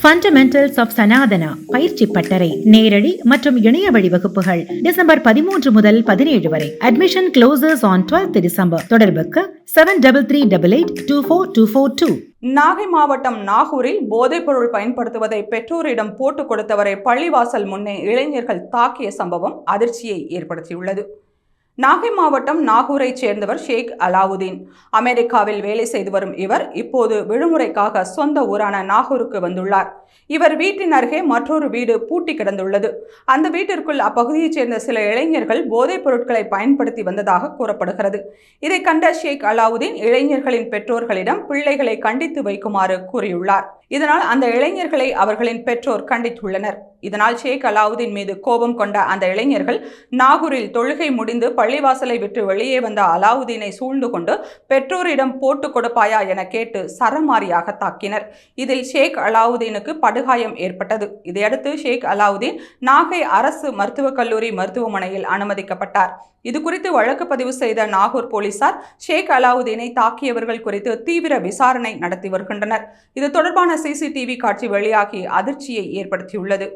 Fundamentals of Sanatana பயிற்சி பட்டறை நேரடி மற்றும் இணைய வழி வகுப்புகள் டிசம்பர் 13 முதல் 17 வரை. Admission closes on 12th December. தொடர்புக்கு 7388824242. நாகை மாவட்டம் நாகூரில் போதைப்பொருள் பயன்படுத்துவதை பெற்றோரிடம் போட்டுக் கொடுத்தவரை பள்ளிவாசல் முன்னே இளைஞர்கள் தாக்கிய சம்பவம் அதிர்ச்சியை ஏற்படுத்தியுள்ளது. நாகை மாவட்டம் நாகூரை சேர்ந்தவர் ஷேக் அலாவுதீன். அமெரிக்காவில் வேலை செய்து வரும் இவர் இப்போது விடுமுறைக்காக சொந்த ஊரான நாகூருக்கு வந்துள்ளார். இவர் வீட்டின் அருகே மற்றொரு வீடு பூட்டி கிடந்துள்ளது. அந்த வீட்டிற்குள் அப்பகுதியைச் சேர்ந்த சில இளைஞர்கள் போதைப் பொருட்களை பயன்படுத்தி வந்ததாக கூறப்படுகிறது. இதை கண்ட ஷேக் அலாவுதீன் இளைஞர்களின் பெற்றோர்களிடம் பிள்ளைகளை கண்டித்து வைக்குமாறு கூறியுள்ளார். இதனால் அந்த இளைஞர்களை அவர்களின் பெற்றோர் கண்டித்துள்ளனர். இதனால் ஷேக் அலாவுதீன் மீது கோபம் கொண்ட அந்த இளைஞர்கள் நாகூரில் தொழுகை முடிந்து பள்ளிவாசலை விட்டு வெளியே வந்த அலாவுதீனை சூழ்ந்து கொண்டு பெற்றோரிடம் போட்டு கொடுப்பாயா என கேட்டு சரமாரியாக தாக்கினர். இதில் ஷேக் அலாவுதீனுக்கு படுகாயம் ஏற்பட்டது. இதையடுத்து ஷேக் அலாவுதீன் நாகை அரசு மருத்துவக் கல்லூரி மருத்துவமனையில் அனுமதிக்கப்பட்டார். இது குறித்து வழக்கு பதிவு செய்த நாகூர் போலீசார் ஷேக் அலாவுதீனை தாக்கியவர்கள் குறித்து தீவிர விசாரணை நடத்தி வருகின்றனர். இது தொடர்பான CCTV காட்சி வெளியாகி அதிர்ச்சியை ஏற்படுத்தியுள்ளது.